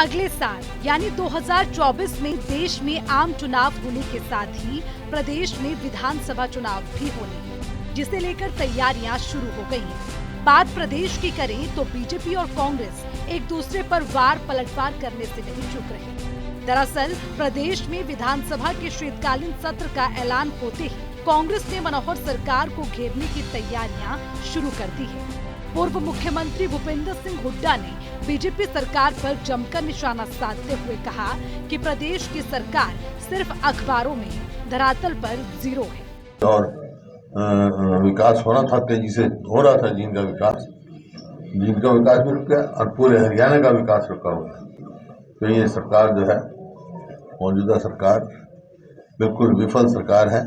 अगले साल यानी 2024 में देश में आम चुनाव होने के साथ ही प्रदेश में विधानसभा चुनाव भी होने हैं, जिसे लेकर तैयारियां शुरू हो गई हैं। बात प्रदेश की करें तो बीजेपी और कांग्रेस एक दूसरे पर वार पलटवार करने से नहीं चूक रहे। दरअसल प्रदेश में विधानसभा के शीतकालीन सत्र का ऐलान होते ही कांग्रेस ने मनोहर सरकार को घेरने की तैयारियां शुरू कर दी है। पूर्व मुख्यमंत्री भूपेंद्र सिंह हुड्डा ने बीजेपी सरकार पर जमकर निशाना साधते हुए कहा कि प्रदेश की सरकार सिर्फ अखबारों में है, धरातल पर जीरो है। और विकास होना था, तेजी से हो रहा था जिनका विकास भी रुक गया और पूरे हरियाणा का विकास रुका हुआ है। तो ये सरकार जो है, मौजूदा सरकार बिल्कुल विफल सरकार है,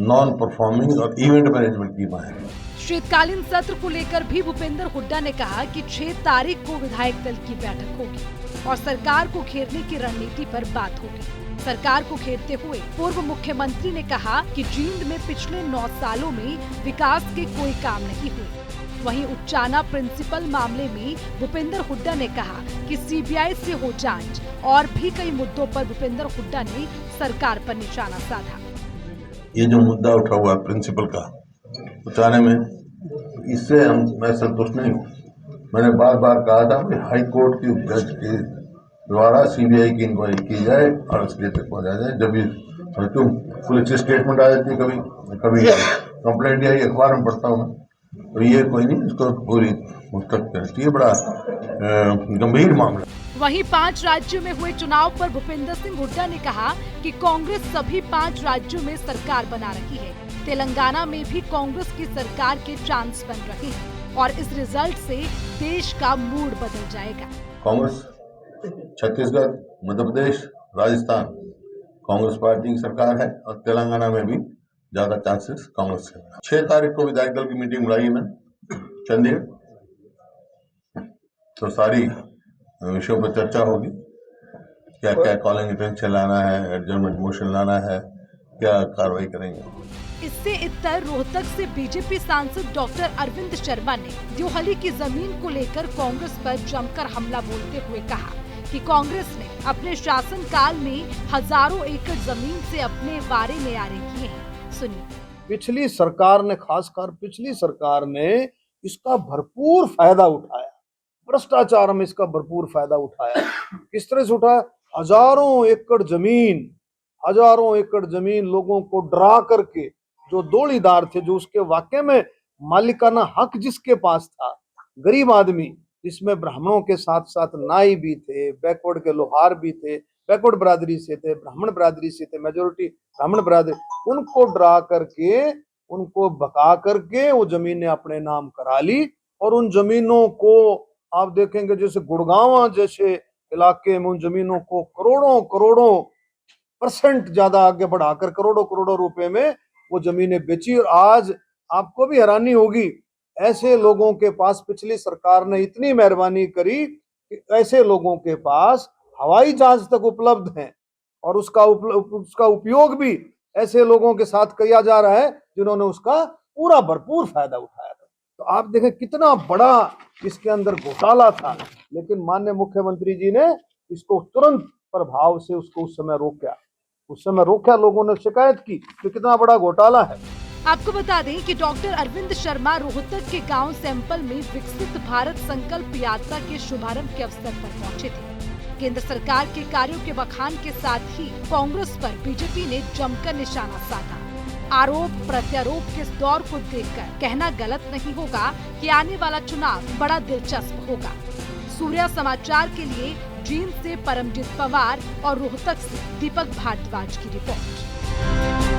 नॉन परफॉर्मिंग और इवेंट मैनेजमेंट की मां है। शीतकालीन सत्र को लेकर भी भूपेंद्र हुड्डा ने कहा कि 6 तारीख को विधायक दल की बैठक होगी और सरकार को घेरने की रणनीति पर बात होगी। सरकार को घेरते हुए पूर्व मुख्यमंत्री ने कहा कि जींद में पिछले 9 सालों में विकास के कोई काम नहीं हुए। वहीं उच्चाना प्रिंसिपल मामले में भूपेंद्र हुड्डा ने कहा कि सीबीआई से हो जांच और भी कई मुद्दों पर भूपेंद्र हुड्डा ने सरकार पर निशाना साधा। ये जो मुद्दा उठा हुआ प्रिंसिपल का उठाने में, इससे मैं संतुष्ट नहीं हूँ। मैंने बार बार कहा था कि हाई कोर्ट की जज के द्वारा सीबीआई की इंक्वायरी की जाए और उसके तक पहुँचा जाए। जब भी पुलिस स्टेटमेंट आ जाती है, कभी कंप्लेंट आई, अखबार में पढ़ता हूँ, तो ये कोई नहीं, इसको पूरी मुस्तक करती है। बड़ा गंभीर मामला। वहीं 5 राज्यों में हुए चुनाव पर भूपेंद्र सिंह हुड्डा ने कहा कि कांग्रेस सभी 5 राज्यों में सरकार बना रही है। तेलंगाना में भी कांग्रेस की सरकार के चांस बन रहे हैं और इस रिजल्ट से देश का मूड बदल जाएगा। कांग्रेस छत्तीसगढ़, मध्य प्रदेश, राजस्थान कांग्रेस पार्टी की सरकार है और तेलंगाना में भी ज्यादा चांसेस कांग्रेस के। 6 तारीख को विधायक दल की मीटिंग बुलाई है मैंने चंडीगढ़, तो सारी विषयों पर चर्चा होगी। क्या क्या कॉलिंग अटेंशन लाना है, एडजर्नमेंट मोशन लाना है, क्या कार्रवाई करेंगे। इससे इतर रोहतक से बीजेपी सांसद डॉक्टर अरविंद शर्मा ने द्योहली की जमीन को लेकर कांग्रेस पर जमकर हमला बोलते हुए कहा कि कांग्रेस ने अपने शासनकाल में हजारों एकड़ जमीन से अपने वारे न्यारे किए हैं। सुनिए। पिछली सरकार ने, खासकर पिछली सरकार ने इसका भरपूर फायदा उठाया, भ्रष्टाचार में इसका भरपूर फायदा उठाया। किस तरह से उठाया? हजारों एकड़ जमीन लोगों को डरा करके, जो दौड़ीदार थे, जो उसके वाकई में मालिकाना हक जिसके पास था, गरीब आदमी, जिसमें ब्राह्मणों के साथ साथ नाई भी थे, बैकवर्ड के लोहार भी थे, बैकवर्ड बिरादरी से थे, ब्राह्मण बिरादरी से थे, मेजोरिटी ब्राह्मण बिरादरी, उनको डरा करके, उनको भगा करके वो जमीनें अपने नाम करा ली। और उन जमीनों को आप देखेंगे, जैसे गुड़गांव जैसे इलाके में उन जमीनों को करोड़ों % ज्यादा आगे बढ़ाकर करोड़ों रुपए में वो जमीनें बेची। और आज आपको भी हैरानी होगी, ऐसे लोगों के पास पिछली सरकार ने इतनी मेहरबानी करी कि ऐसे लोगों के पास हवाई जहाज तक उपलब्ध हैं और उसका उपयोग भी ऐसे लोगों के साथ किया जा रहा है जिन्होंने उसका पूरा भरपूर फायदा उठाया था। तो आप देखें कितना बड़ा इसके अंदर घोटाला था, लेकिन माननीय मुख्यमंत्री जी ने इसको तुरंत प्रभाव से उसको उस समय रोका। लोगों ने शिकायत की कि कितना बड़ा घोटाला है। आपको बता दें कि डॉक्टर अरविंद शर्मा रोहतक के गांव सैंपल में विकसित भारत संकल्प यात्रा के शुभारंभ के अवसर पर पहुंचे थे। केंद्र सरकार के कार्यों के बखान के साथ ही कांग्रेस पर बीजेपी ने जमकर निशाना साधा। आरोप प्रत्यारोप के इस दौर को देखकर कहना गलत नहीं होगा कि आने वाला चुनाव बड़ा दिलचस्प होगा। सूर्या समाचार के लिए जींद से परमजीत पवार और रोहतक से दीपक भारद्वाज की रिपोर्ट।